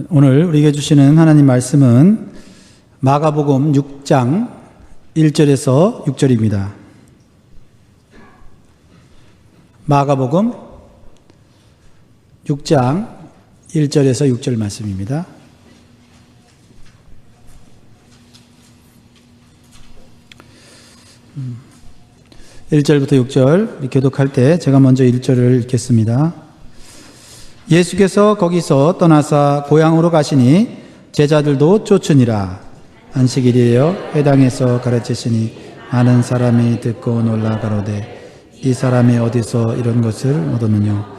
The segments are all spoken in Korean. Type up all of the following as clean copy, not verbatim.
오늘 우리에게 주시는 하나님 말씀은 마가복음 6장 1절에서 6절입니다. 마가복음 6장 1절에서 6절 말씀입니다. 일 1절부터 6절 교독할 때 제가 먼저 1절을 읽겠습니다. 예수께서 거기서 떠나사 고향으로 가시니 제자들도 쫓으니라. 안식일이에요. 회당에서 가르치시니 많은 사람이 듣고 놀라 가로되 이 사람이 어디서 이런 것을 얻었느냐.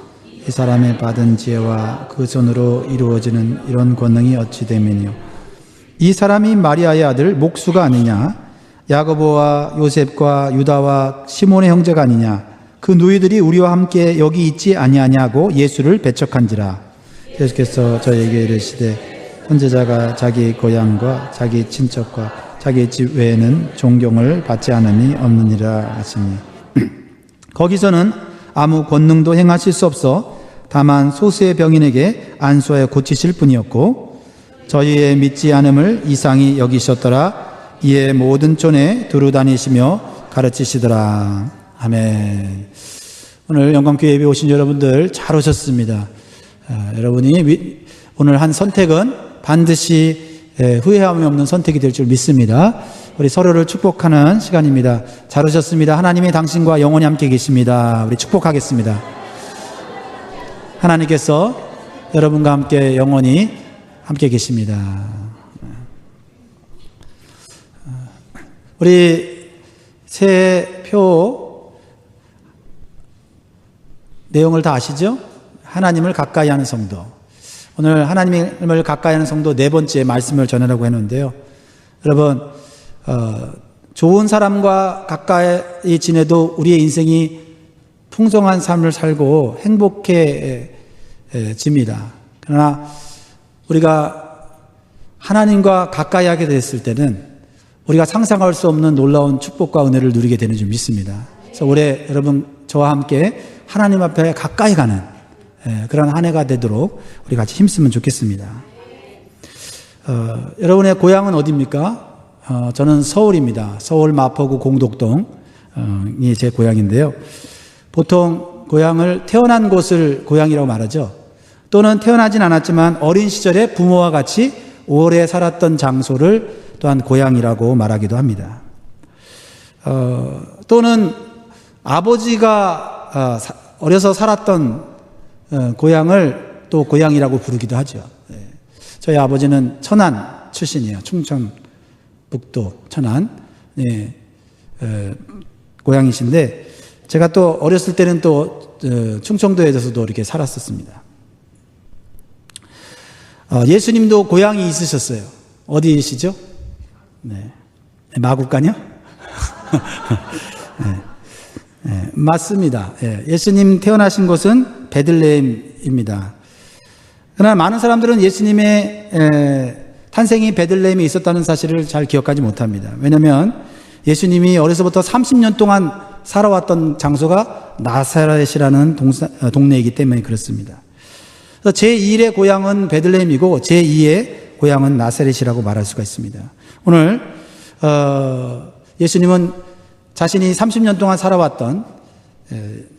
이 사람이 받은 지혜와 그 손으로 이루어지는 이런 권능이 어찌 됨이뇨. 이 사람이 마리아의 아들 목수가 아니냐. 야고보와 요셉과 유다와 시몬의 형제가 아니냐. 그 누이들이 우리와 함께 여기 있지 아니하냐고 예수를 배척한지라. 예수께서 저에게 이르시되 선지자가 자기 고향과 자기 친척과 자기 집 외에는 존경을 받지 않음이 없느니라 하시니 거기서는 아무 권능도 행하실 수 없어 다만 소수의 병인에게 안수하여 고치실 뿐이었고 저희의 믿지 않음을 이상히 여기셨더라. 이에 모든 촌에 두루 다니시며 가르치시더라. 아멘. 오늘 영광교회 예배 오신 여러분들 잘 오셨습니다. 여러분이 오늘 한 선택은 반드시 후회함이 없는 선택이 될 줄 믿습니다. 우리 서로를 축복하는 시간입니다. 잘 오셨습니다. 하나님이 당신과 영원히 함께 계십니다. 우리 축복하겠습니다. 하나님께서 여러분과 함께 영원히 함께 계십니다. 우리 새해표 내용을 다 아시죠? 하나님을 가까이 하는 성도. 오늘 하나님을 가까이 하는 성도 네 번째 말씀을 전하려고 했는데요. 여러분, 좋은 사람과 가까이 지내도 우리의 인생이 풍성한 삶을 살고 행복해집니다. 그러나 우리가 하나님과 가까이 하게 됐을 때는 우리가 상상할 수 없는 놀라운 축복과 은혜를 누리게 되는 줄 믿습니다. 그래서 올해 여러분 저와 함께 하나님 앞에 가까이 가는 그런 한 해가 되도록 우리 같이 힘쓰면 좋겠습니다. 여러분의 고향은 어디입니까? 저는 서울입니다. 서울 마포구 공덕동이 제 고향인데요. 보통 고향을 태어난 곳을 고향이라고 말하죠. 또는 태어나진 않았지만 어린 시절에 부모와 같이 오래 살았던 장소를 또한 고향이라고 말하기도 합니다. 또는 아버지가 어려서 살았던 고향을 또 고향이라고 부르기도 하죠. 저희 아버지는 천안 출신이에요. 충청북도 천안 고향이신데 제가 또 어렸을 때는 또 충청도에서도 이렇게 살았었습니다. 예수님도 고향이 있으셨어요. 어디이시죠? 네. 마국간이요? 네, 맞습니다. 예수님 태어나신 곳은 베들레헴입니다. 그러나 많은 사람들은 예수님의 탄생이 베들레헴에 있었다는 사실을 잘 기억하지 못합니다. 왜냐하면 예수님이 어려서부터 30년 동안 살아왔던 장소가 나사렛이라는 동네이기 때문에 그렇습니다. 그래서 제1의 고향은 베들레헴이고 제2의 고향은 나사렛이라고 말할 수가 있습니다. 오늘 예수님은 자신이 30년 동안 살아왔던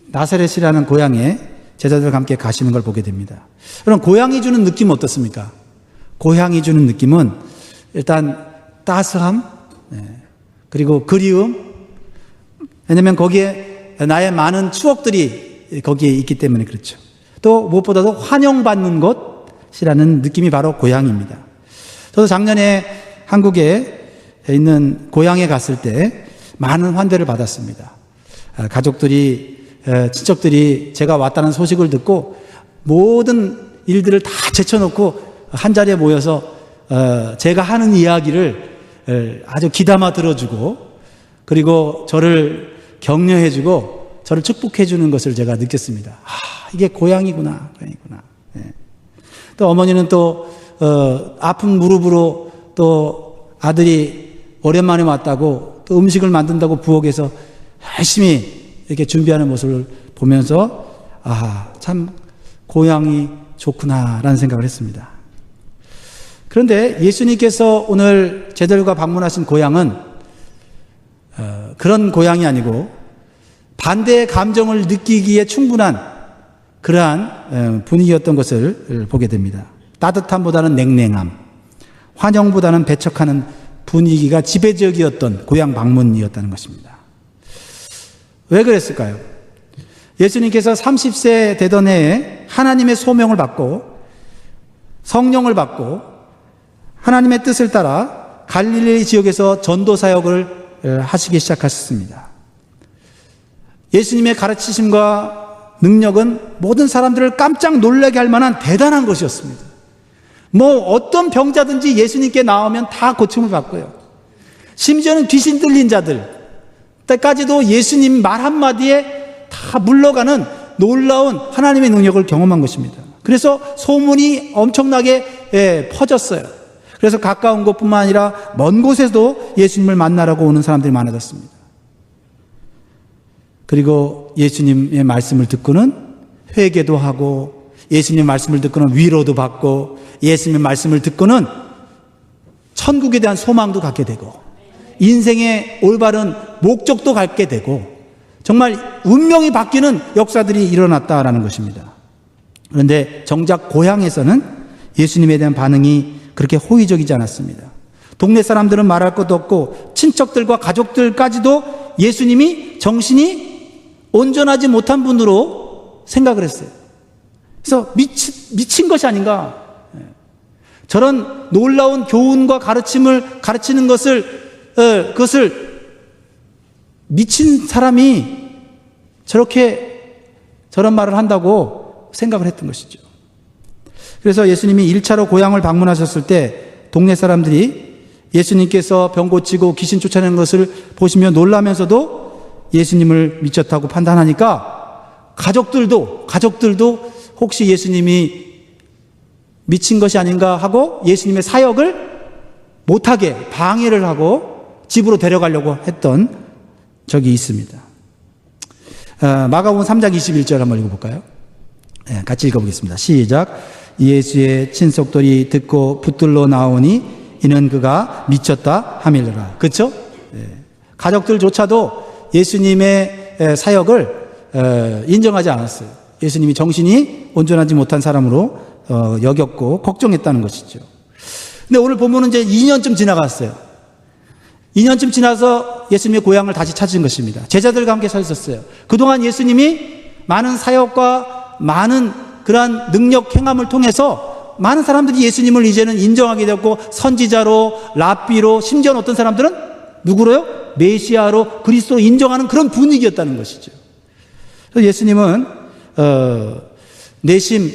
나사렛이라는 고향에 제자들과 함께 가시는 걸 보게 됩니다. 그럼 고향이 주는 느낌은 어떻습니까? 고향이 주는 느낌은 일단 따스함, 그리고 그리움. 왜냐하면 거기에 나의 많은 추억들이 거기에 있기 때문에 그렇죠. 또 무엇보다도 환영받는 곳이라는 느낌이 바로 고향입니다. 저도 작년에 한국에 있는 고향에 갔을 때 많은 환대를 받았습니다. 가족들이, 친척들이 제가 왔다는 소식을 듣고 모든 일들을 다 제쳐놓고 한 자리에 모여서 제가 하는 이야기를 아주 귀담아 들어주고 그리고 저를 격려해주고 저를 축복해주는 것을 제가 느꼈습니다. 이게 고향이구나. 또 어머니는 또 아픈 무릎으로 또 아들이 오랜만에 왔다고 또 음식을 만든다고 부엌에서 열심히 이렇게 준비하는 모습을 보면서 참 고향이 좋구나라는 생각을 했습니다. 그런데 예수님께서 오늘 제자들과 방문하신 고향은 그런 고향이 아니고 반대의 감정을 느끼기에 충분한 그러한 분위기였던 것을 보게 됩니다. 따뜻함보다는 냉랭함, 환영보다는 배척하는 분위기가 지배적이었던 고향 방문이었다는 것입니다. 왜 그랬을까요? 예수님께서 30세 되던 해에 하나님의 소명을 받고 성령을 받고 하나님의 뜻을 따라 갈릴리 지역에서 전도 사역을 하시기 시작하셨습니다. 예수님의 가르치심과 능력은 모든 사람들을 깜짝 놀라게 할 만한 대단한 것이었습니다. 어떤 병자든지 예수님께 나오면 다 고침을 받고요. 심지어는 귀신 들린 자들 때까지도 예수님 말 한마디에 다 물러가는 놀라운 하나님의 능력을 경험한 것입니다. 그래서 소문이 엄청나게 퍼졌어요. 그래서 가까운 곳뿐만 아니라 먼 곳에서도 예수님을 만나라고 오는 사람들이 많아졌습니다. 그리고 예수님의 말씀을 듣고는 회개도 하고, 예수님의 말씀을 듣고는 위로도 받고, 예수님의 말씀을 듣고는 천국에 대한 소망도 갖게 되고, 인생의 올바른 목적도 갖게 되고, 정말 운명이 바뀌는 역사들이 일어났다라는 것입니다. 그런데 정작 고향에서는 예수님에 대한 반응이 그렇게 호의적이지 않았습니다. 동네 사람들은 말할 것도 없고 친척들과 가족들까지도 예수님이 정신이 온전하지 못한 분으로 생각을 했어요. 그래서 미친 것이 아닌가. 저런 놀라운 교훈과 가르침을 가르치는 그것을 미친 사람이 저런 말을 한다고 생각을 했던 것이죠. 그래서 예수님이 1차로 고향을 방문하셨을 때 동네 사람들이 예수님께서 병 고치고 귀신 쫓아내는 것을 보시며 놀라면서도 예수님을 미쳤다고 판단하니까 가족들도 혹시 예수님이 미친 것이 아닌가 하고 예수님의 사역을 못하게 방해를 하고 집으로 데려가려고 했던 적이 있습니다. 마가복음 3장 21절 한번 읽어볼까요? 같이 읽어보겠습니다. 시작. 예수의 친속들이 듣고 붙들러 나오니 이는 그가 미쳤다 하밀더라. 그렇죠? 가족들조차도 예수님의 사역을 인정하지 않았어요. 예수님이 정신이 온전하지 못한 사람으로 여겼고 걱정했다는 것이죠. 근데 오늘 보면은 이제 2년쯤 지나갔어요. 2년쯤 지나서 예수님의 고향을 다시 찾은 것입니다. 제자들과 함께 서 있었어요. 그동안 예수님이 많은 사역과 많은 그러한 능력 행함을 통해서 많은 사람들이 예수님을 이제는 인정하게 되었고 선지자로, 랍비로, 심지어는 어떤 사람들은 누구로요? 메시아로, 그리스도로 인정하는 그런 분위기였다는 것이죠. 그래서 예수님은 내심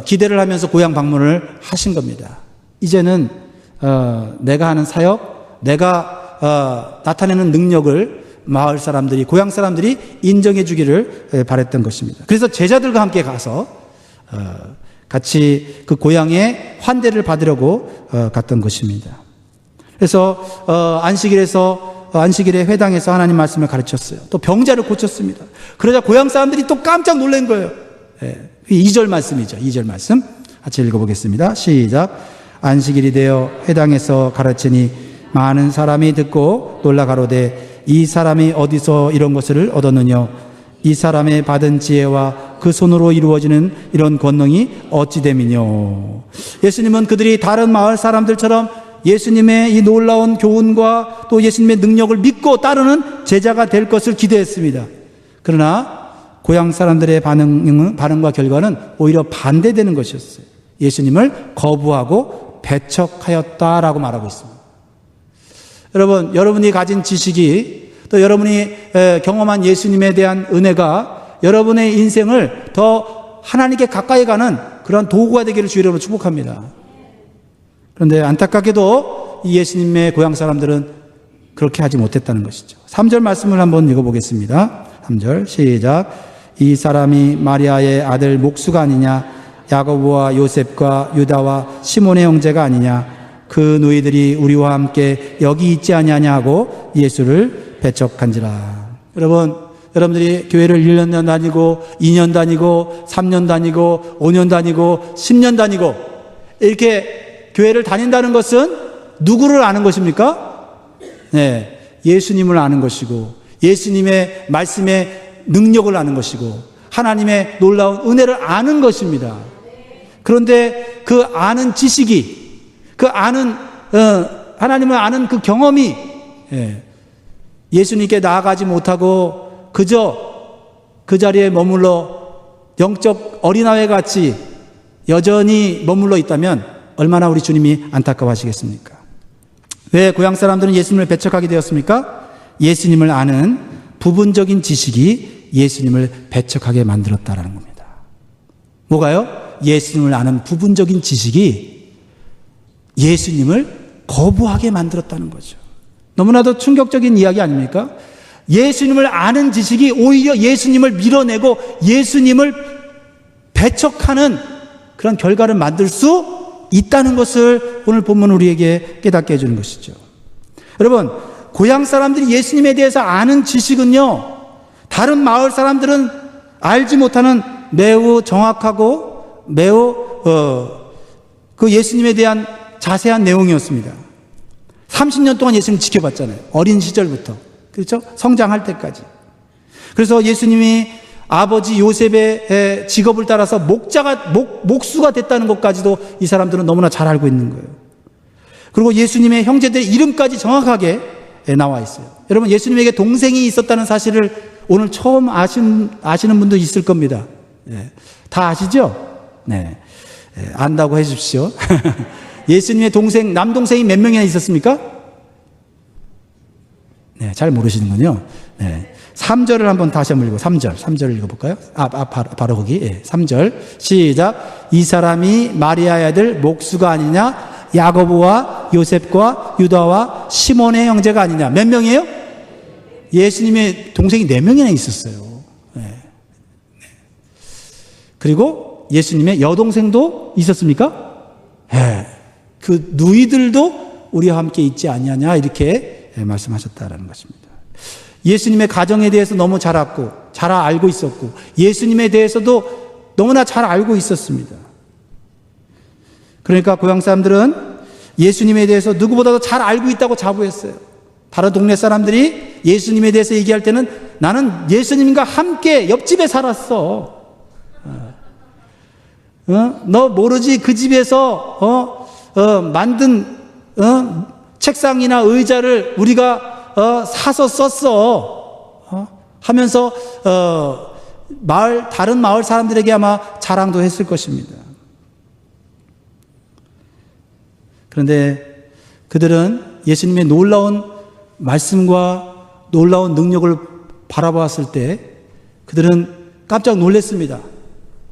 기대를 하면서 고향 방문을 하신 겁니다. 이제는 내가 하는 사역, 내가 나타내는 능력을 마을 사람들이, 고향 사람들이 인정해 주기를 바랬던 것입니다. 그래서 제자들과 함께 가서 같이 그 고향의 환대를 받으려고 갔던 것입니다. 그래서 안식일에 회당에서 하나님 말씀을 가르쳤어요. 또 병자를 고쳤습니다. 그러자 고향 사람들이 또 깜짝 놀란 거예요. 2절 말씀이죠. 2절 말씀 같이 읽어보겠습니다. 시작. 안식일이 되어 회당에서 가르치니 많은 사람이 듣고 놀라 가로되 이 사람이 어디서 이런 것을 얻었느냐? 이 사람의 받은 지혜와 그 손으로 이루어지는 이런 권능이 어찌 됨이뇨? 예수님은 그들이 다른 마을 사람들처럼 예수님의 이 놀라운 교훈과 또 예수님의 능력을 믿고 따르는 제자가 될 것을 기대했습니다. 그러나 고향 사람들의 반응과 결과는 오히려 반대되는 것이었어요. 예수님을 거부하고 배척하였다라고 말하고 있습니다. 여러분이 가진 지식이 또 여러분이 경험한 예수님에 대한 은혜가 여러분의 인생을 더 하나님께 가까이 가는 그런 도구가 되기를 주의 이름으로 축복합니다. 그런데 안타깝게도 이 예수님의 고향 사람들은 그렇게 하지 못했다는 것이죠. 3절 말씀을 한번 읽어보겠습니다. 3절 시작. 이 사람이 마리아의 아들 목수가 아니냐? 야고보와 요셉과 유다와 시몬의 형제가 아니냐? 그 너희들이 우리와 함께 여기 있지 아니하냐 하고 예수를 배척한지라. 여러분들이 교회를 1년 다니고 2년 다니고 3년 다니고 5년 다니고 10년 다니고 이렇게 교회를 다닌다는 것은 누구를 아는 것입니까? 네, 예수님을 아는 것이고 예수님의 말씀의 능력을 아는 것이고 하나님의 놀라운 은혜를 아는 것입니다. 그런데 그 아는 지식이, 그 아는 하나님을 아는 그 경험이 예수님께 나아가지 못하고 그저 그 자리에 머물러 영적 어린아이 같이 여전히 머물러 있다면 얼마나 우리 주님이 안타까워하시겠습니까? 왜 고향 사람들은 예수님을 배척하게 되었습니까? 예수님을 아는 부분적인 지식이 예수님을 배척하게 만들었다라는 겁니다. 뭐가요? 예수님을 아는 부분적인 지식이 예수님을 거부하게 만들었다는 거죠. 너무나도 충격적인 이야기 아닙니까? 예수님을 아는 지식이 오히려 예수님을 밀어내고 예수님을 배척하는 그런 결과를 만들 수 있다는 것을 오늘 본문 우리에게 깨닫게 해주는 것이죠. 여러분, 고향 사람들이 예수님에 대해서 아는 지식은요, 다른 마을 사람들은 알지 못하는 매우 정확하고 매우 그 예수님에 대한 자세한 내용이었습니다. 30년 동안 예수님 지켜봤잖아요. 어린 시절부터. 그렇죠? 성장할 때까지. 그래서 예수님이 아버지 요셉의 직업을 따라서 목수가 됐다는 것까지도 이 사람들은 너무나 잘 알고 있는 거예요. 그리고 예수님의 형제들의 이름까지 정확하게 나와 있어요. 여러분, 예수님에게 동생이 있었다는 사실을 오늘 처음 아시는 분도 있을 겁니다. 다 아시죠? 네. 안다고 해 주십시오. 예수님의 동생, 남동생이 몇 명이나 있었습니까? 네, 잘 모르시는군요. 네. 3절을 한번 다시 한번 읽고 3절 읽어볼까요? 바로 거기. 네, 3절 시작. 이 사람이 마리아의 아들 목수가 아니냐? 야고보와 요셉과 유다와 시몬의 형제가 아니냐? 몇 명이에요? 예수님의 동생이 4명이나 있었어요. 네. 그리고 예수님의 여동생도 있었습니까? 네. 그 누이들도 우리와 함께 있지 아니하냐 이렇게 말씀하셨다라는 것입니다. 예수님의 가정에 대해서 너무 잘 알고 있었고 예수님에 대해서도 너무나 잘 알고 있었습니다. 그러니까 고향 사람들은 예수님에 대해서 누구보다도 잘 알고 있다고 자부했어요. 다른 동네 사람들이 예수님에 대해서 얘기할 때는 나는 예수님과 함께 옆집에 살았어. 너 모르지? 그 집에서 만든 책상이나 의자를 우리가 사서 썼어. 하면서 다른 마을 사람들에게 아마 자랑도 했을 것입니다. 그런데 그들은 예수님의 놀라운 말씀과 놀라운 능력을 바라보았을 때 그들은 깜짝 놀랐습니다.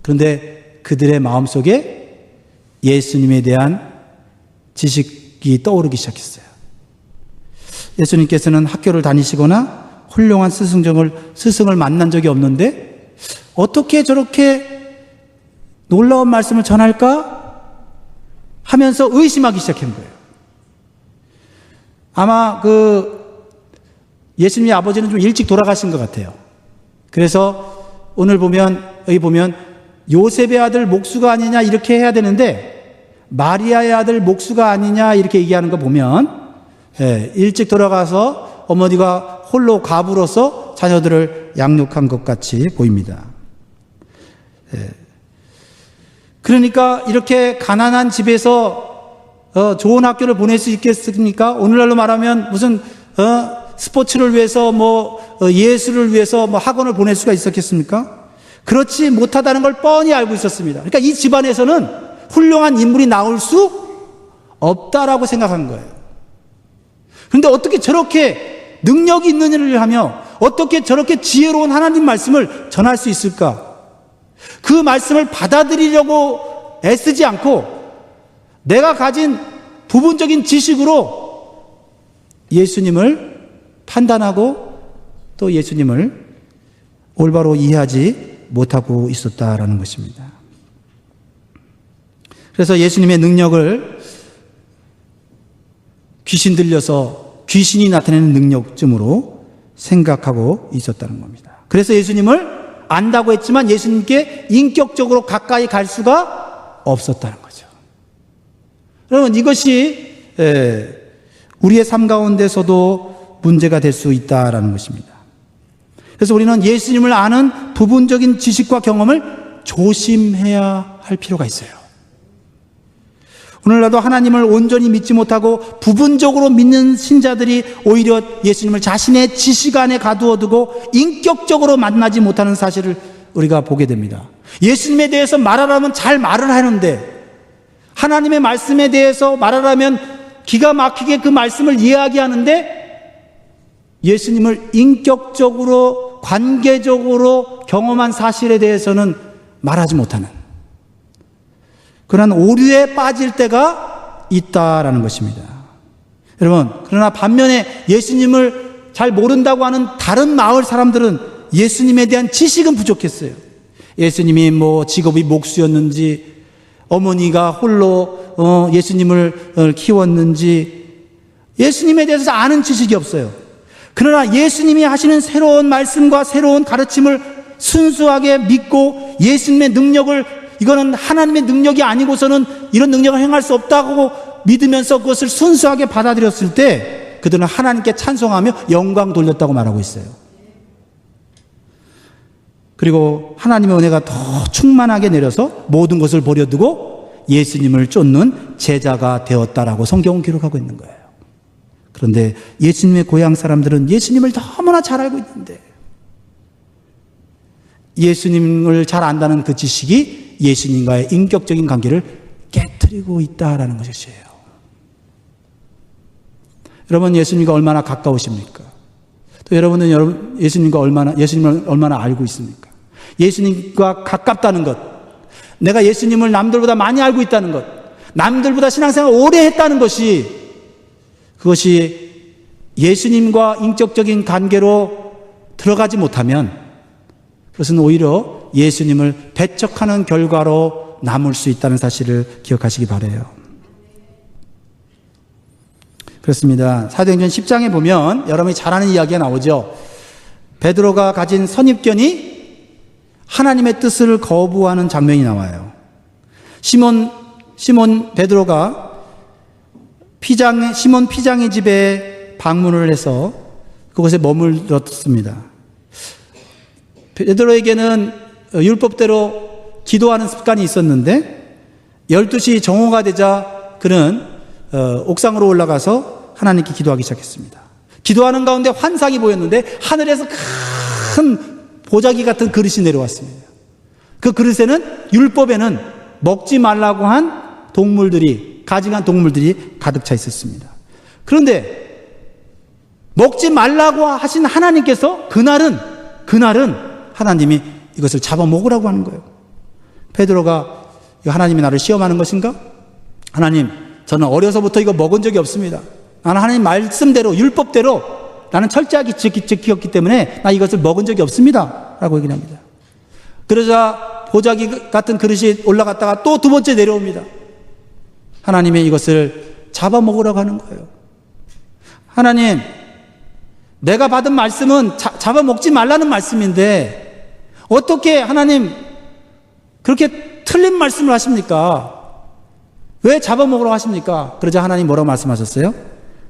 그런데 그들의 마음속에 예수님에 대한 지식이 떠오르기 시작했어요. 예수님께서는 학교를 다니시거나 훌륭한 스승을 만난 적이 없는데 어떻게 저렇게 놀라운 말씀을 전할까 하면서 의심하기 시작한 거예요. 아마 예수님의 아버지는 좀 일찍 돌아가신 것 같아요. 그래서 오늘 여기 보면 요셉의 아들 목수가 아니냐 이렇게 해야 되는데 마리아의 아들 목수가 아니냐 이렇게 얘기하는 거 보면 일찍 돌아가서 어머니가 홀로 가부로서 자녀들을 양육한 것 같이 보입니다. 그러니까 이렇게 가난한 집에서 좋은 학교를 보낼 수 있겠습니까? 오늘날로 말하면 무슨 스포츠를 위해서 예술을 위해서 학원을 보낼 수가 있었겠습니까? 그렇지 못하다는 걸 뻔히 알고 있었습니다. 그러니까 이 집안에서는 훌륭한 인물이 나올 수 없다라고 생각한 거예요. 그런데 어떻게 저렇게 능력이 있는 일을 하며 어떻게 저렇게 지혜로운 하나님 말씀을 전할 수 있을까? 그 말씀을 받아들이려고 애쓰지 않고 내가 가진 부분적인 지식으로 예수님을 판단하고 또 예수님을 올바로 이해하지 못하고 있었다라는 것입니다. 그래서 예수님의 능력을 귀신 들려서 귀신이 나타내는 능력쯤으로 생각하고 있었다는 겁니다. 그래서 예수님을 안다고 했지만 예수님께 인격적으로 가까이 갈 수가 없었다는 거죠. 여러분, 이것이 우리의 삶 가운데서도 문제가 될 수 있다라는 것입니다. 그래서 우리는 예수님을 아는 부분적인 지식과 경험을 조심해야 할 필요가 있어요. 오늘날도 하나님을 온전히 믿지 못하고 부분적으로 믿는 신자들이 오히려 예수님을 자신의 지식 안에 가두어두고 인격적으로 만나지 못하는 사실을 우리가 보게 됩니다. 예수님에 대해서 말하라면 잘 말을 하는데, 하나님의 말씀에 대해서 말하라면 기가 막히게 그 말씀을 이야기하는데, 예수님을 인격적으로 관계적으로 경험한 사실에 대해서는 말하지 못하는 그런 오류에 빠질 때가 있다라는 것입니다. 여러분, 그러나 반면에 예수님을 잘 모른다고 하는 다른 마을 사람들은 예수님에 대한 지식은 부족했어요. 예수님이 직업이 목수였는지, 어머니가 홀로 예수님을 키웠는지, 예수님에 대해서 아는 지식이 없어요. 그러나 예수님이 하시는 새로운 말씀과 새로운 가르침을 순수하게 믿고 예수님의 능력을, 이거는 하나님의 능력이 아니고서는 이런 능력을 행할 수 없다고 믿으면서 그것을 순수하게 받아들였을 때 그들은 하나님께 찬송하며 영광 돌렸다고 말하고 있어요. 그리고 하나님의 은혜가 더 충만하게 내려서 모든 것을 버려두고 예수님을 쫓는 제자가 되었다라고 성경은 기록하고 있는 거예요. 그런데 예수님의 고향 사람들은 예수님을 너무나 잘 알고 있는데, 예수님을 잘 안다는 그 지식이 예수님과의 인격적인 관계를 깨트리고 있다라는 것이에요. 여러분, 예수님과 얼마나 가까우십니까? 또 여러분은 예수님을 얼마나 알고 있습니까? 예수님과 가깝다는 것, 내가 예수님을 남들보다 많이 알고 있다는 것, 남들보다 신앙생활을 오래 했다는 것이, 그것이 예수님과 인격적인 관계로 들어가지 못하면 그것은 오히려 예수님을 배척하는 결과로 남을 수 있다는 사실을 기억하시기 바라요. 그렇습니다. 사도행전 10장에 보면 여러분이 잘 아는 이야기가 나오죠. 베드로가 가진 선입견이 하나님의 뜻을 거부하는 장면이 나와요. 시몬 베드로가 시몬 피장의 집에 방문을 해서 그곳에 머물렀습니다. 베드로에게는 율법대로 기도하는 습관이 있었는데 12시 정오가 되자 그는 옥상으로 올라가서 하나님께 기도하기 시작했습니다. 기도하는 가운데 환상이 보였는데 하늘에서 큰 보자기 같은 그릇이 내려왔습니다. 그 그릇에는 율법에는 먹지 말라고 한 동물들이, 가증한 동물들이 가득 차 있었습니다. 그런데 먹지 말라고 하신 하나님께서 그날은 하나님이 이것을 잡아먹으라고 하는 거예요. 베드로가 하나님이 나를 시험하는 것인가? 하나님, 저는 어려서부터 이거 먹은 적이 없습니다. 나는 하나님 말씀대로, 율법대로 나는 철저하게 지켰기 때문에 나 이것을 먹은 적이 없습니다 라고 얘기를 합니다. 그러자 보자기 같은 그릇이 올라갔다가 또 두 번째 내려옵니다. 하나님이 이것을 잡아먹으라고 하는 거예요. 하나님, 내가 받은 말씀은 잡아먹지 말라는 말씀인데 어떻게 하나님 그렇게 틀린 말씀을 하십니까? 왜 잡아먹으라고 하십니까? 그러자 하나님 뭐라고 말씀하셨어요?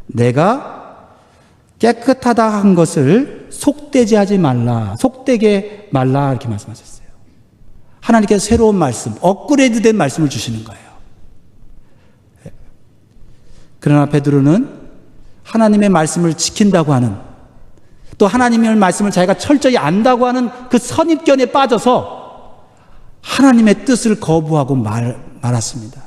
내가 깨끗하다 한 것을 속되게 말라 이렇게 말씀하셨어요. 하나님께서 새로운 말씀, 업그레이드된 말씀을 주시는 거예요. 그러나 베드로는 하나님의 말씀을 지킨다고 하는, 또 하나님의 말씀을 자기가 철저히 안다고 하는 그 선입견에 빠져서 하나님의 뜻을 거부하고 말았습니다.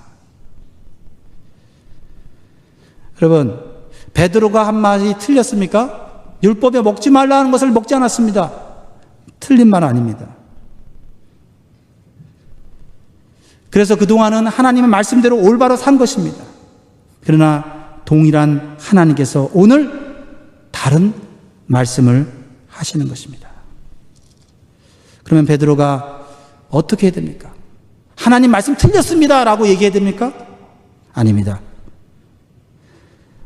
여러분, 베드로가 한 말이 틀렸습니까? 율법에 먹지 말라는 것을 먹지 않았습니다. 틀린 말 아닙니다. 그래서 그동안은 하나님의 말씀대로 올바로 산 것입니다. 그러나 동일한 하나님께서 오늘 다른 말씀을 하시는 것입니다. 그러면 베드로가 어떻게 해야 됩니까? 하나님 말씀 틀렸습니다 라고 얘기해야 됩니까? 아닙니다.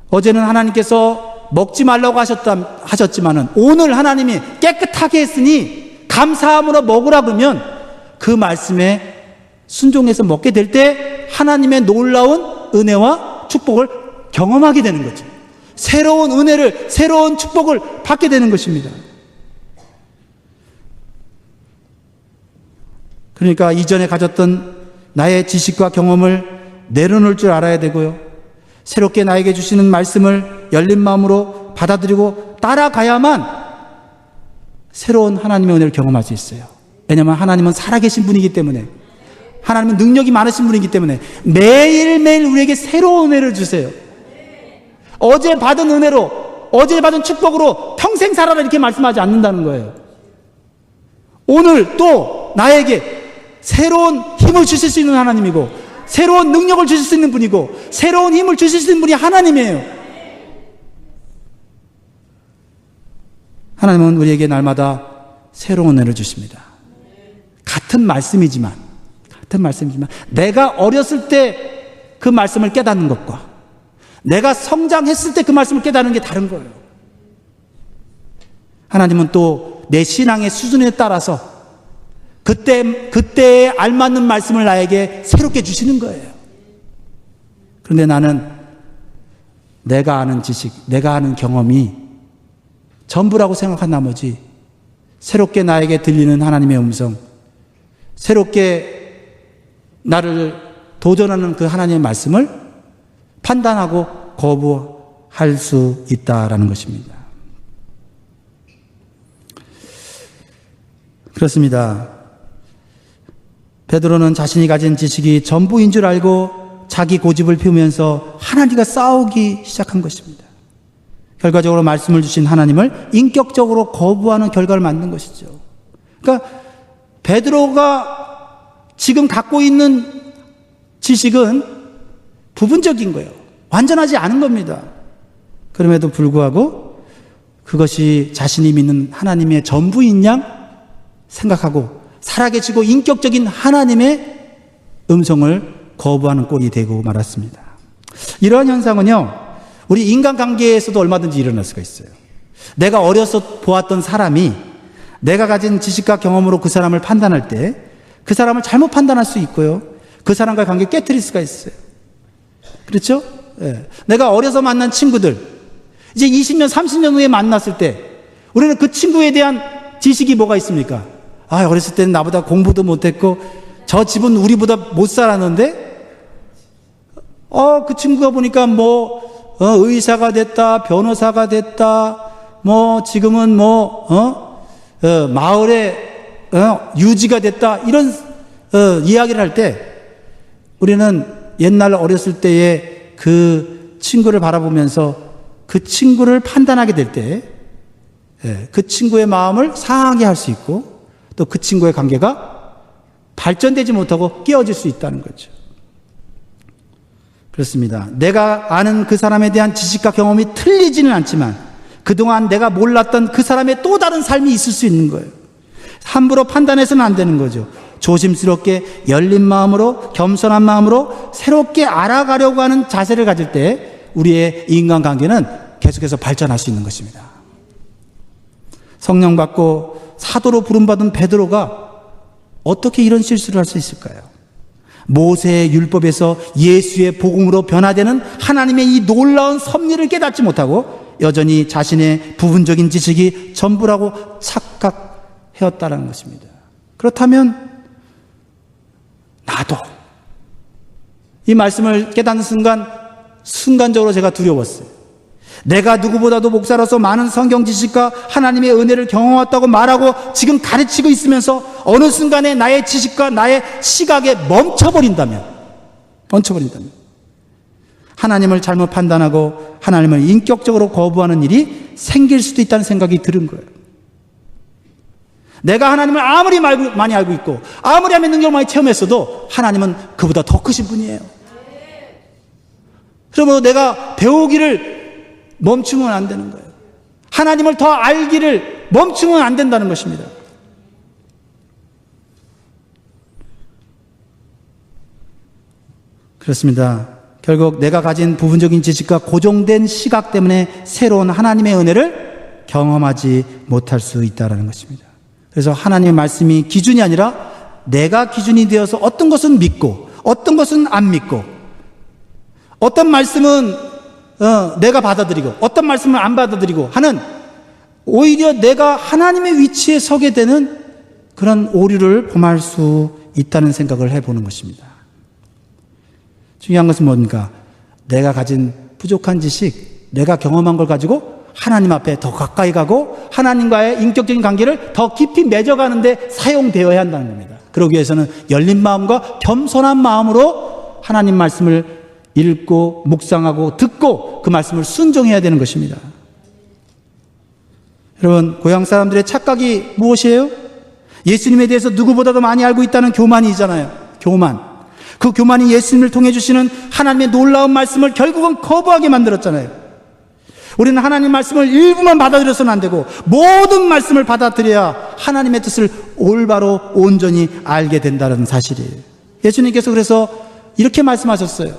어제는 하나님께서 먹지 말라고 하셨지만은 오늘 하나님이 깨끗하게 했으니 감사함으로 먹으라 그러면 그 말씀에 순종해서 먹게 될 때 하나님의 놀라운 은혜와 축복을 경험하게 되는 거죠. 새로운 은혜를, 새로운 축복을 받게 되는 것입니다. 그러니까 이전에 가졌던 나의 지식과 경험을 내려놓을 줄 알아야 되고요. 새롭게 나에게 주시는 말씀을 열린 마음으로 받아들이고 따라가야만 새로운 하나님의 은혜를 경험할 수 있어요. 왜냐하면 하나님은 살아계신 분이기 때문에, 하나님은 능력이 많으신 분이기 때문에 매일매일 우리에게 새로운 은혜를 주세요. 어제 받은 은혜로, 어제 받은 축복으로 평생 살아라 이렇게 말씀하지 않는다는 거예요. 오늘 또 나에게 새로운 힘을 주실 수 있는 하나님이고, 새로운 능력을 주실 수 있는 분이고, 새로운 힘을 주실 수 있는 분이 하나님이에요. 하나님은 우리에게 날마다 새로운 은혜를 주십니다. 같은 말씀이지만 내가 어렸을 때 그 말씀을 깨닫는 것과 내가 성장했을 때 그 말씀을 깨닫는 게 다른 거예요. 하나님은 또 내 신앙의 수준에 따라서 그때에 알맞는 말씀을 나에게 새롭게 주시는 거예요. 그런데 나는 내가 아는 지식, 내가 아는 경험이 전부라고 생각한 나머지 새롭게 나에게 들리는 하나님의 음성, 새롭게 나를 도전하는 그 하나님의 말씀을 판단하고 거부할 수 있다라는 것입니다. 그렇습니다. 베드로는 자신이 가진 지식이 전부인 줄 알고 자기 고집을 피우면서 하나님과 싸우기 시작한 것입니다. 결과적으로 말씀을 주신 하나님을 인격적으로 거부하는 결과를 만든 것이죠. 그러니까 베드로가 지금 갖고 있는 지식은 부분적인 거예요. 완전하지 않은 겁니다. 그럼에도 불구하고 그것이 자신이 믿는 하나님의 전부인 양 생각하고 살아계시고 인격적인 하나님의 음성을 거부하는 꼴이 되고 말았습니다. 이러한 현상은요, 우리 인간관계에서도 얼마든지 일어날 수가 있어요. 내가 어려서 보았던 사람이 내가 가진 지식과 경험으로 그 사람을 판단할 때 그 사람을 잘못 판단할 수 있고요, 그 사람과의 관계를 깨트릴 수가 있어요. 그렇죠? 네. 내가 어려서 만난 친구들, 이제 20년, 30년 후에 만났을 때 우리는 그 친구에 대한 지식이 뭐가 있습니까? 어렸을 때는 나보다 공부도 못했고 저 집은 우리보다 못 살았는데 그 친구가 보니까 의사가 됐다, 변호사가 됐다, 지금은 마을에 유지가 됐다, 이런 이야기를 할 때 우리는 옛날 어렸을 때의 그 친구를 바라보면서 그 친구를 판단하게 될 때 그 친구의 마음을 상하게 할 수 있고 또 그 친구의 관계가 발전되지 못하고 깨어질 수 있다는 거죠. 그렇습니다. 내가 아는 그 사람에 대한 지식과 경험이 틀리지는 않지만 그동안 내가 몰랐던 그 사람의 또 다른 삶이 있을 수 있는 거예요. 함부로 판단해서는 안 되는 거죠. 조심스럽게 열린 마음으로, 겸손한 마음으로 새롭게 알아가려고 하는 자세를 가질 때 우리의 인간관계는 계속해서 발전할 수 있는 것입니다. 성령 받고 사도로 부름받은 베드로가 어떻게 이런 실수를 할 수 있을까요? 모세의 율법에서 예수의 복음으로 변화되는 하나님의 이 놀라운 섭리를 깨닫지 못하고 여전히 자신의 부분적인 지식이 전부라고 착각해왔다는 것입니다. 그렇다면 나도 이 말씀을 깨닫는 순간적으로 제가 두려웠어요. 내가 누구보다도 목사로서 많은 성경 지식과 하나님의 은혜를 경험했다고 말하고 지금 가르치고 있으면서 어느 순간에 나의 지식과 나의 시각에 멈춰버린다면 하나님을 잘못 판단하고 하나님을 인격적으로 거부하는 일이 생길 수도 있다는 생각이 들은 거예요. 내가 하나님을 아무리 많이 알고 있고 아무리 하면 능력을 많이 체험했어도 하나님은 그보다 더 크신 분이에요. 그러므로 내가 배우기를 멈추면 안 되는 거예요. 하나님을 더 알기를 멈추면 안 된다는 것입니다. 그렇습니다. 결국 내가 가진 부분적인 지식과 고정된 시각 때문에 새로운 하나님의 은혜를 경험하지 못할 수 있다는 것입니다. 그래서 하나님의 말씀이 기준이 아니라 내가 기준이 되어서 어떤 것은 믿고 어떤 것은 안 믿고 어떤 말씀은 내가 받아들이고 어떤 말씀을 안 받아들이고 하는, 오히려 내가 하나님의 위치에 서게 되는 그런 오류를 범할 수 있다는 생각을 해보는 것입니다. 중요한 것은 뭡니까? 내가 가진 부족한 지식, 내가 경험한 걸 가지고 하나님 앞에 더 가까이 가고 하나님과의 인격적인 관계를 더 깊이 맺어가는 데 사용되어야 한다는 겁니다. 그러기 위해서는 열린 마음과 겸손한 마음으로 하나님 말씀을 읽고 묵상하고 듣고 그 말씀을 순종해야 되는 것입니다. 여러분, 고향 사람들의 착각이 무엇이에요? 예수님에 대해서 누구보다도 많이 알고 있다는 교만이잖아요. 교만. 그 교만이 예수님을 통해 주시는 하나님의 놀라운 말씀을 결국은 거부하게 만들었잖아요. 우리는 하나님 말씀을 일부만 받아들여서는 안 되고 모든 말씀을 받아들여야 하나님의 뜻을 올바로 온전히 알게 된다는 사실이에요. 예수님께서 그래서 이렇게 말씀하셨어요.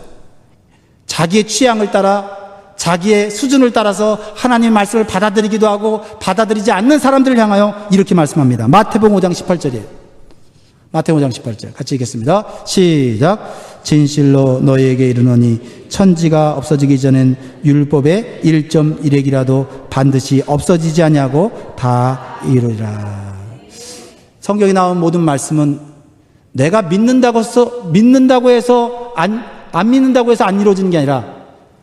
자기의 취향을 따라, 자기의 수준을 따라서 하나님의 말씀을 받아들이기도 하고 받아들이지 않는 사람들을 향하여 이렇게 말씀합니다. 마태복음 5장 18절이에요. 마태복음 5장 18절 같이 읽겠습니다. 시작. 진실로 너희에게 이르노니 천지가 없어지기 전엔 율법의 1.1획이라도 반드시 없어지지 아니하고 다 이루리라. 성경에 나온 모든 말씀은 내가 믿는다고 해서 안 믿는다고 해서 안 이루어지는 게 아니라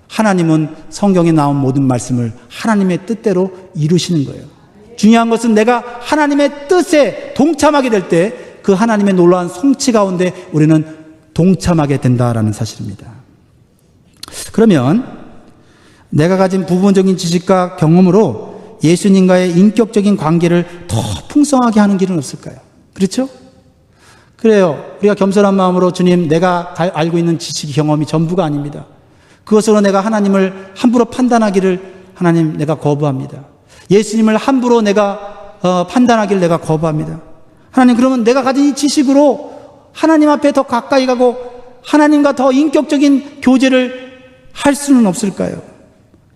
하나님은 성경에 나온 모든 말씀을 하나님의 뜻대로 이루시는 거예요. 중요한 것은 내가 하나님의 뜻에 동참하게 될 때 그 하나님의 놀라운 성취 가운데 우리는 동참하게 된다라는 사실입니다. 그러면 내가 가진 부분적인 지식과 경험으로 예수님과의 인격적인 관계를 더 풍성하게 하는 길은 없을까요? 그렇죠? 그래요. 우리가 겸손한 마음으로 주님, 내가 알고 있는 지식, 경험이 전부가 아닙니다. 그것으로 내가 하나님을 함부로 판단하기를 하나님 내가 거부합니다. 예수님을 함부로 내가 판단하기를 내가 거부합니다. 하나님, 그러면 내가 가진 이 지식으로 하나님 앞에 더 가까이 가고 하나님과 더 인격적인 교제를 할 수는 없을까요?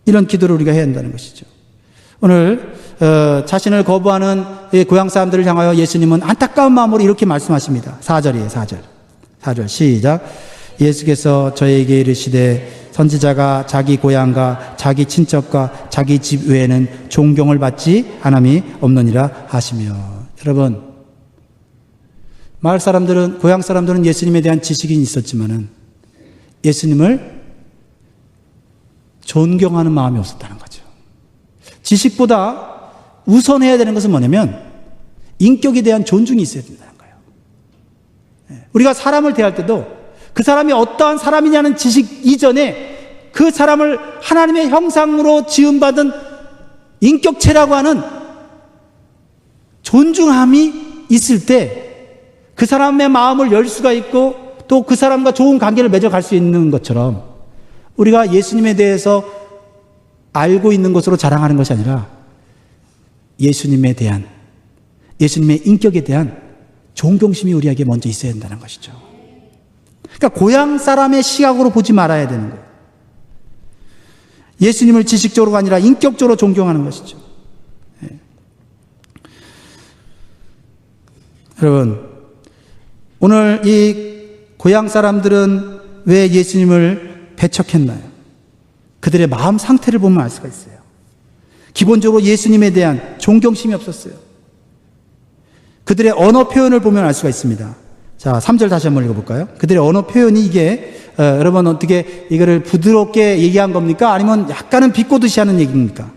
이런 기도를 우리가 해야 한다는 것이죠. 오늘 자신을 거부하는 고향 사람들을 향하여 예수님은 안타까운 마음으로 이렇게 말씀하십니다. 4절이에요. 4절 시작. 예수께서 저에게 이르시되 선지자가 자기 고향과 자기 친척과 자기 집 외에는 존경을 받지 않음이 없느니라 하시며. 여러분, 마을 사람들은, 고향 사람들은 예수님에 대한 지식이 있었지만은 예수님을 존경하는 마음이 없었다는 거죠. 지식보다 우선해야 되는 것은 뭐냐면 인격에 대한 존중이 있어야 된다는 거예요. 우리가 사람을 대할 때도 그 사람이 어떠한 사람이냐는 지식 이전에 그 사람을 하나님의 형상으로 지음받은 인격체라고 하는 존중함이 있을 때 그 사람의 마음을 열 수가 있고 또 그 사람과 좋은 관계를 맺어갈 수 있는 것처럼 우리가 예수님에 대해서 알고 있는 것으로 자랑하는 것이 아니라 예수님에 대한, 예수님의 인격에 대한 존경심이 우리에게 먼저 있어야 된다는 것이죠. 그러니까 고향 사람의 시각으로 보지 말아야 되는 거예요. 예수님을 지식적으로가 아니라 인격적으로 존경하는 것이죠. 네. 여러분, 오늘 이 고향 사람들은 왜 예수님을 배척했나요? 그들의 마음 상태를 보면 알 수가 있어요. 기본적으로 예수님에 대한 존경심이 없었어요. 그들의 언어 표현을 보면 알 수가 있습니다. 자, 3절 다시 한번 읽어볼까요? 그들의 언어 표현이 이게 여러분 어떻게 이거를 부드럽게 얘기한 겁니까? 아니면 약간은 비꼬듯이 하는 얘기입니까?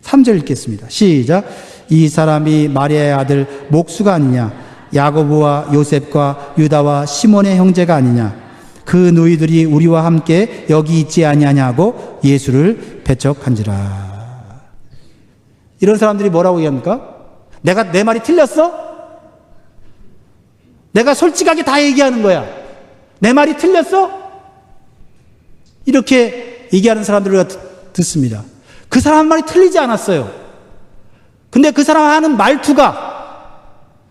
3절 읽겠습니다. 시작. 이 사람이 마리아의 아들 목수가 아니냐? 야고보와 요셉과 유다와 시몬의 형제가 아니냐? 그 누이들이 우리와 함께 여기 있지 아니하냐고 예수를 배척한지라. 이런 사람들이 뭐라고 얘기합니까? 내 말이 틀렸어? 내가 솔직하게 다 얘기하는 거야. 내 말이 틀렸어? 이렇게 얘기하는 사람들을 우리가 듣습니다. 그 사람 말이 틀리지 않았어요. 근데 그 사람 하는 말투가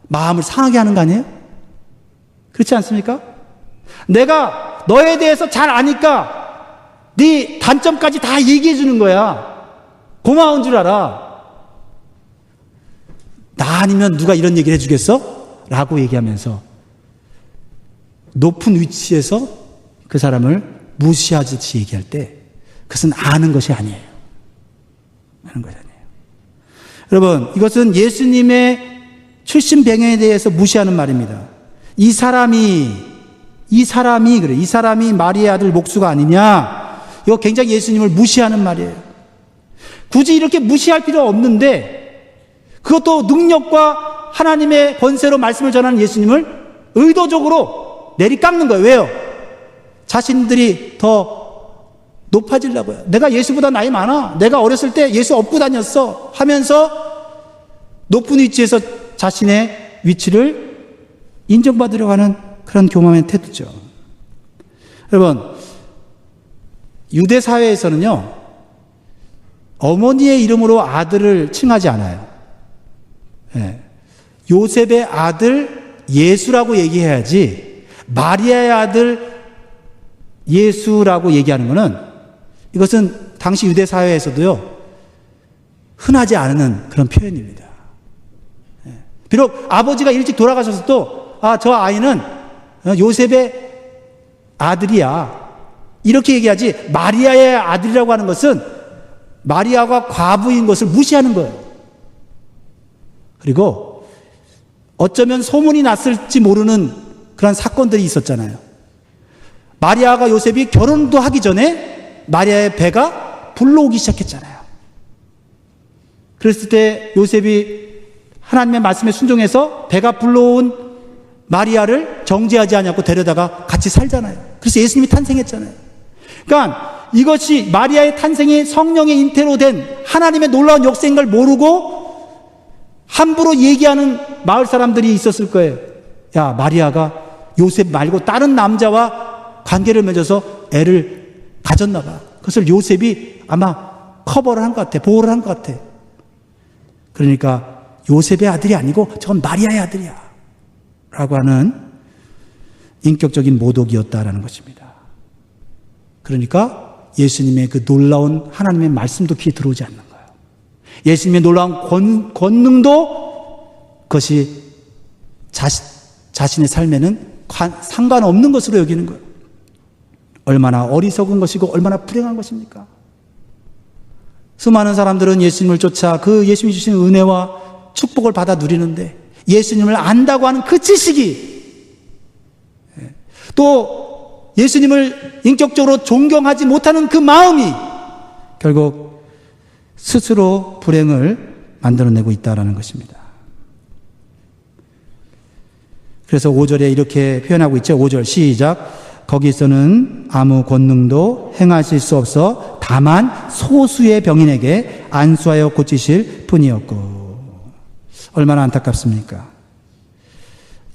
마음을 상하게 하는 거 아니에요? 그렇지 않습니까? 내가 너에 대해서 잘 아니까 네 단점까지 다 얘기해 주는 거야. 고마운 줄 알아. 나 아니면 누가 이런 얘기를 해주겠어? 라고 얘기하면서 높은 위치에서 그 사람을 무시하듯이 얘기할 때 그것은 아는 것이 아니에요. 아는 것이 아니에요. 여러분, 이것은 예수님의 출신 배경에 대해서 무시하는 말입니다. 이 사람이 그래. 이 사람이 마리아의 아들 목수가 아니냐. 이거 굉장히 예수님을 무시하는 말이에요. 굳이 이렇게 무시할 필요 없는데 그것도 능력과 하나님의 권세로 말씀을 전하는 예수님을 의도적으로 내리깎는 거예요. 왜요? 자신들이 더 높아지려고요. 내가 예수보다 나이 많아. 내가 어렸을 때 예수 업고 다녔어. 하면서 높은 위치에서 자신의 위치를 인정받으려고 하는 그런 교만의 태도죠. 여러분, 유대 사회에서는요, 어머니의 이름으로 아들을 칭하지 않아요. 예. 요셉의 아들 예수라고 얘기해야지 마리아의 아들 예수라고 얘기하는 것은 이것은 당시 유대 사회에서도요, 흔하지 않은 그런 표현입니다. 예. 비록 아버지가 일찍 돌아가셨어도 저 아이는 요셉의 아들이야 이렇게 얘기하지, 마리아의 아들이라고 하는 것은 마리아가 과부인 것을 무시하는 거예요. 그리고 어쩌면 소문이 났을지 모르는 그런 사건들이 있었잖아요. 마리아가 요셉이 결혼도 하기 전에 마리아의 배가 불러오기 시작했잖아요. 그랬을 때 요셉이 하나님의 말씀에 순종해서 배가 불러온 마리아를 정죄하지 않고 데려다가 같이 살잖아요. 그래서 예수님이 탄생했잖아요. 그러니까 이것이 마리아의 탄생이 성령의 잉태로 된 하나님의 놀라운 역사인 걸 모르고 함부로 얘기하는 마을 사람들이 있었을 거예요. 야, 마리아가 요셉 말고 다른 남자와 관계를 맺어서 애를 가졌나 봐. 그것을 요셉이 아마 커버를 한 것 같아. 보호를 한 것 같아. 그러니까 요셉의 아들이 아니고 저건 마리아의 아들이야 라고 하는 인격적인 모독이었다라는 것입니다. 그러니까 예수님의 그 놀라운 하나님의 말씀도 귀에 들어오지 않는 거예요. 예수님의 놀라운 권능도 그것이 자신의 삶에는 상관없는 것으로 여기는 거예요. 얼마나 어리석은 것이고 얼마나 불행한 것입니까? 수많은 사람들은 예수님을 쫓아 그 예수님이 주신 은혜와 축복을 받아 누리는데 예수님을 안다고 하는 그 지식이, 또 예수님을 인격적으로 존경하지 못하는 그 마음이 결국 스스로 불행을 만들어내고 있다는 것입니다. 그래서 5절에 이렇게 표현하고 있죠. 5절 시작. 거기서는 아무 권능도 행하실 수 없어 다만 소수의 병인에게 안수하여 고치실 뿐이었고. 얼마나 안타깝습니까?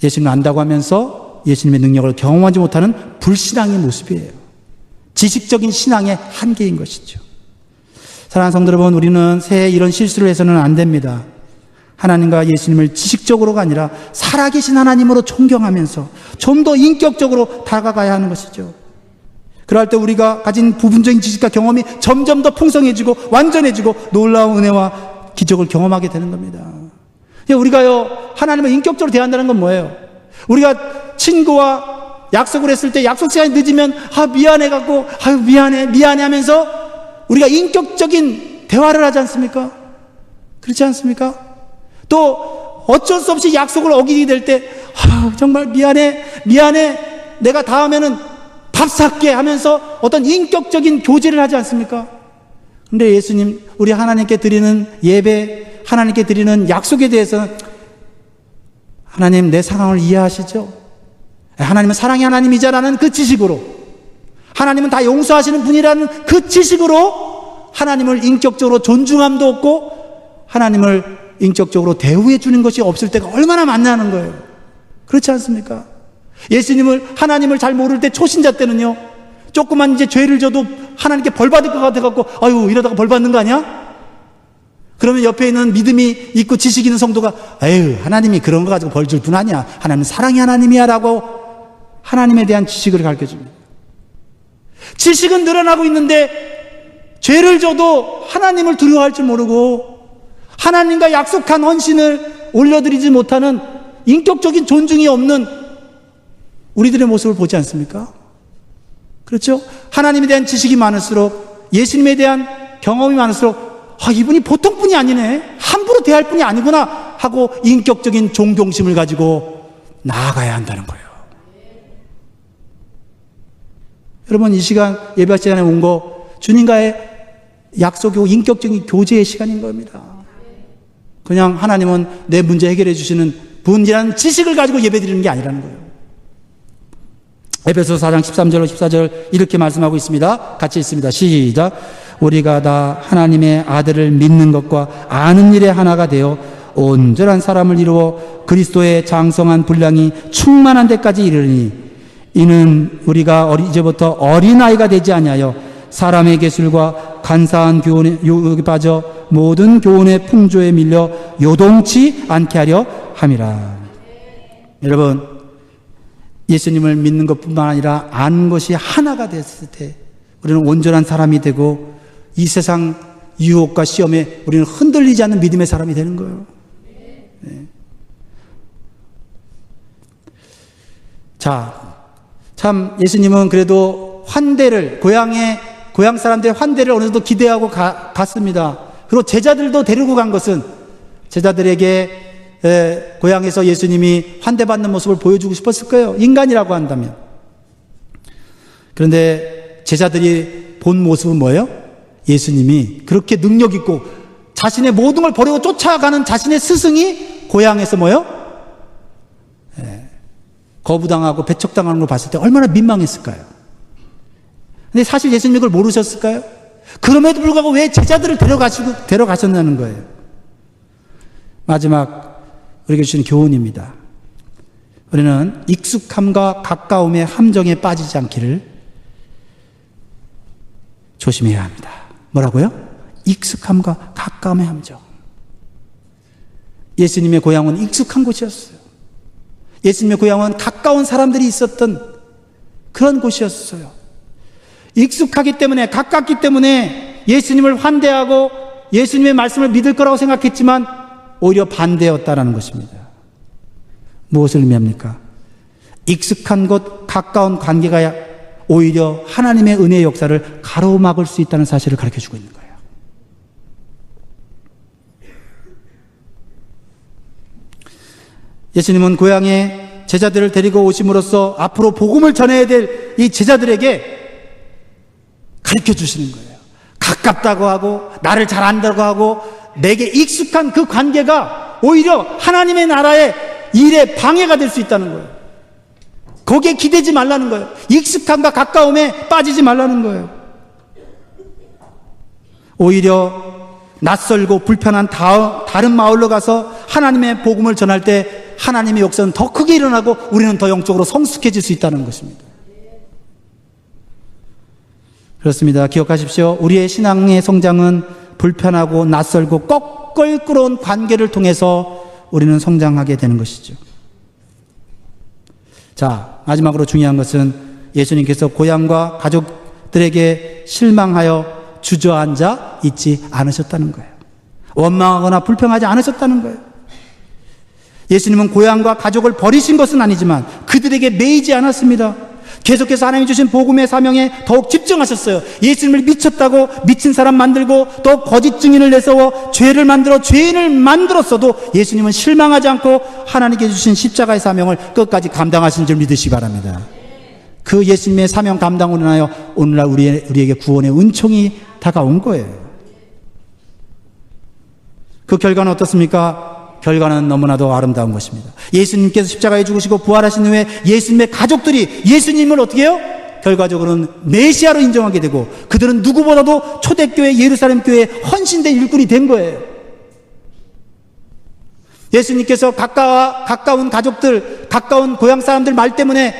예수님을 안다고 하면서 예수님의 능력을 경험하지 못하는 불신앙의 모습이에요. 지식적인 신앙의 한계인 것이죠. 사랑하는 성도 여러분, 우리는 새해 이런 실수를 해서는 안 됩니다. 하나님과 예수님을 지식적으로가 아니라 살아계신 하나님으로 존경하면서 좀 더 인격적으로 다가가야 하는 것이죠. 그럴 때 우리가 가진 부분적인 지식과 경험이 점점 더 풍성해지고 완전해지고 놀라운 은혜와 기적을 경험하게 되는 겁니다. 우리가요, 하나님을 인격적으로 대한다는 건 뭐예요? 우리가 친구와 약속을 했을 때 약속 시간이 늦으면 미안해갖고 미안해 하면서 우리가 인격적인 대화를 하지 않습니까? 그렇지 않습니까? 또 어쩔 수 없이 약속을 어기게 될 때 정말 미안해 내가 다음에는 밥 살게 하면서 어떤 인격적인 교제를 하지 않습니까? 근데 예수님, 우리 하나님께 드리는 예배, 하나님께 드리는 약속에 대해서는 하나님 내 상황을 이해하시죠? 하나님은 사랑의 하나님이자라는 그 지식으로, 하나님은 다 용서하시는 분이라는 그 지식으로 하나님을 인격적으로 존중함도 없고 하나님을 인격적으로 대우해 주는 것이 없을 때가 얼마나 많냐는 거예요. 그렇지 않습니까? 하나님을 잘 모를 때, 초신자 때는요, 조그만 이제 죄를 져도 하나님께 벌 받을 것 같아갖고 이러다가 벌 받는 거 아니야? 그러면 옆에 있는 믿음이 있고 지식 있는 성도가 하나님이 그런 거 가지고 벌 줄 분 아니야. 하나님은 사랑의 하나님이야 라고 하나님에 대한 지식을 가르쳐줍니다. 지식은 늘어나고 있는데 죄를 져도 하나님을 두려워할 줄 모르고 하나님과 약속한 헌신을 올려드리지 못하는 인격적인 존중이 없는 우리들의 모습을 보지 않습니까? 그렇죠? 하나님에 대한 지식이 많을수록, 예수님에 대한 경험이 많을수록, 이분이 보통 분이 아니네, 함부로 대할 분이 아니구나 하고 인격적인 존경심을 가지고 나아가야 한다는 거예요. 여러분, 이 시간, 예배 시간에 온 거 주님과의 약속이고 인격적인 교제의 시간인 겁니다. 그냥 하나님은 내 문제 해결해 주시는 분이라는 지식을 가지고 예배 드리는 게 아니라는 거예요. 에베소서 4장 13절 14절 이렇게 말씀하고 있습니다. 같이 있습니다. 시작. 우리가 다 하나님의 아들을 믿는 것과 아는 일에 하나가 되어 온전한 사람을 이루어 그리스도의 장성한 분량이 충만한 데까지 이르니, 이는 우리가 이제부터 어린아이가 되지 아니하여 사람의 계술과 간사한 교훈에 빠져 모든 교훈의 풍조에 밀려 요동치 않게 하려 함이라. 여러분, 예수님을 믿는 것뿐만 아니라 아는 것이 하나가 됐을 때 우리는 온전한 사람이 되고 이 세상 유혹과 시험에 우리는 흔들리지 않는 믿음의 사람이 되는 거예요. 네. 자, 참 예수님은 그래도 환대를, 고향 사람들의 환대를 어느 정도 기대하고 갔습니다. 그리고 제자들도 데리고 간 것은 제자들에게 고향에서 예수님이 환대받는 모습을 보여주고 싶었을 거예요. 인간이라고 한다면. 그런데 제자들이 본 모습은 뭐예요? 예수님이 그렇게 능력 있고 자신의 모든 걸 버리고 쫓아가는 자신의 스승이 고향에서 뭐예요? 거부당하고 배척당하는 걸 봤을 때 얼마나 민망했을까요? 근데 사실 예수님이 그걸 모르셨을까요? 그럼에도 불구하고 왜 제자들을 데려가셨냐는 거예요. 마지막 우리에게 주신 교훈입니다. 우리는 익숙함과 가까움의 함정에 빠지지 않기를 조심해야 합니다. 뭐라고요? 익숙함과 가까움의 함정. 예수님의 고향은 익숙한 곳이었어요. 예수님의 고향은 가까운 사람들이 있었던 그런 곳이었어요. 익숙하기 때문에, 가깝기 때문에 예수님을 환대하고 예수님의 말씀을 믿을 거라고 생각했지만 오히려 반대였다라는 것입니다. 무엇을 의미합니까? 익숙한 곳, 가까운 관계가 오히려 하나님의 은혜의 역사를 가로막을 수 있다는 사실을 가르쳐주고 있는 거예요. 예수님은 고향에 제자들을 데리고 오심으로써 앞으로 복음을 전해야 될 이 제자들에게 가르쳐 주시는 거예요. 가깝다고 하고 나를 잘 안다고 하고 내게 익숙한 그 관계가 오히려 하나님의 나라의 일에 방해가 될 수 있다는 거예요. 거기에 기대지 말라는 거예요. 익숙함과 가까움에 빠지지 말라는 거예요. 오히려 낯설고 불편한 다른 마을로 가서 하나님의 복음을 전할 때 하나님의 역사는 더 크게 일어나고 우리는 더 영적으로 성숙해질 수 있다는 것입니다. 그렇습니다. 기억하십시오. 우리의 신앙의 성장은 불편하고 낯설고 꺾을 끌어온 관계를 통해서 우리는 성장하게 되는 것이죠. 자, 마지막으로 중요한 것은 예수님께서 고향과 가족들에게 실망하여 주저앉아 있지 않으셨다는 거예요. 원망하거나 불평하지 않으셨다는 거예요. 예수님은 고향과 가족을 버리신 것은 아니지만 그들에게 매이지 않았습니다. 계속해서 하나님이 주신 복음의 사명에 더욱 집중하셨어요. 예수님을 미쳤다고 미친 사람 만들고 또 거짓 증인을 내세워 죄를 만들어 죄인을 만들었어도 예수님은 실망하지 않고 하나님께 주신 십자가의 사명을 끝까지 감당하신 줄 믿으시기 바랍니다. 그 예수님의 사명 감당으로 인하여 오늘날 우리에게 구원의 은총이 다가온 거예요. 그 결과는 어떻습니까? 결과는 너무나도 아름다운 것입니다. 예수님께서 십자가에 죽으시고 부활하신 후에 예수님의 가족들이 예수님을 어떻게 해요? 결과적으로는 메시아로 인정하게 되고 그들은 누구보다도 초대교회 예루살렘 교회에 헌신된 일꾼이 된 거예요. 예수님께서 가까운 가족들, 가까운 고향 사람들 말 때문에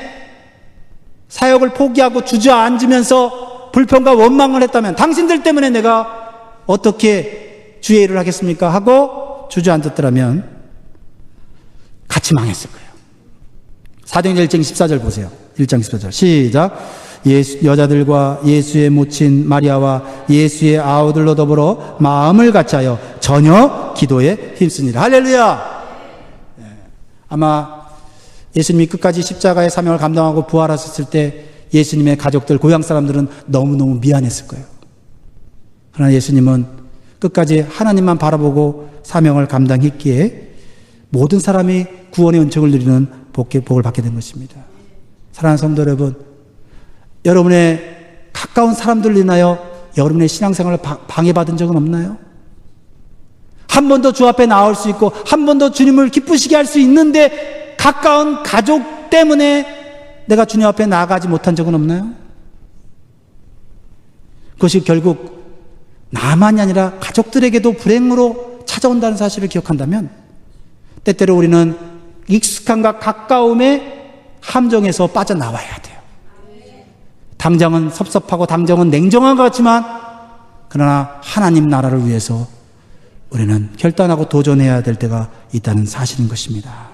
사역을 포기하고 주저앉으면서 불평과 원망을 했다면 당신들 때문에 내가 어떻게 주의 일을 하겠습니까? 하고 주저앉았더라면 같이 망했을 거예요. 사도행전 1장 14절 보세요. 1장 14절 시작. 여자들과 예수의 모친 마리아와 예수의 아우들로 더불어 마음을 같이하여 전혀 기도에 힘쓰니라. 할렐루야. 아마 예수님이 끝까지 십자가의 사명을 감당하고 부활하셨을 때 예수님의 가족들, 고향 사람들은 너무너무 미안했을 거예요. 그러나 예수님은 끝까지 하나님만 바라보고 사명을 감당했기에 모든 사람이 구원의 은총을 누리는 복을 받게 된 것입니다. 사랑하는 성도 여러분, 여러분의 가까운 사람들로 인하여 여러분의 신앙생활을 방해받은 적은 없나요? 한 번 더 주 앞에 나올 수 있고 한 번 더 주님을 기쁘시게 할 수 있는데 가까운 가족 때문에 내가 주님 앞에 나아가지 못한 적은 없나요? 그것이 결국 나만이 아니라 가족들에게도 불행으로 찾아온다는 사실을 기억한다면 때때로 우리는 익숙함과 가까움의 함정에서 빠져나와야 돼요. 당장은 섭섭하고 당장은 냉정한 것 같지만 그러나 하나님 나라를 위해서 우리는 결단하고 도전해야 될 때가 있다는 사실인 것입니다.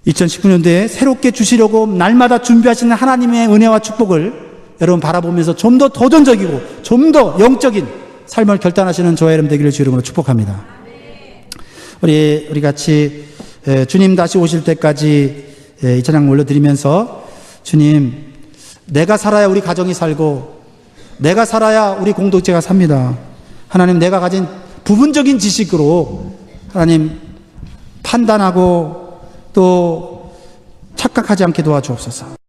2019년도에 새롭게 주시려고 날마다 준비하시는 하나님의 은혜와 축복을 여러분 바라보면서 좀 더 도전적이고 좀 더 영적인 삶을 결단하시는 저와 여러분 되기를 주 이름으로 축복합니다. 우리 같이 주님 다시 오실 때까지 이 찬양 올려드리면서 주님, 내가 살아야 우리 가정이 살고 내가 살아야 우리 공동체가 삽니다. 하나님, 내가 가진 부분적인 지식으로 하나님 판단하고 또 착각하지 않게 도와주옵소서.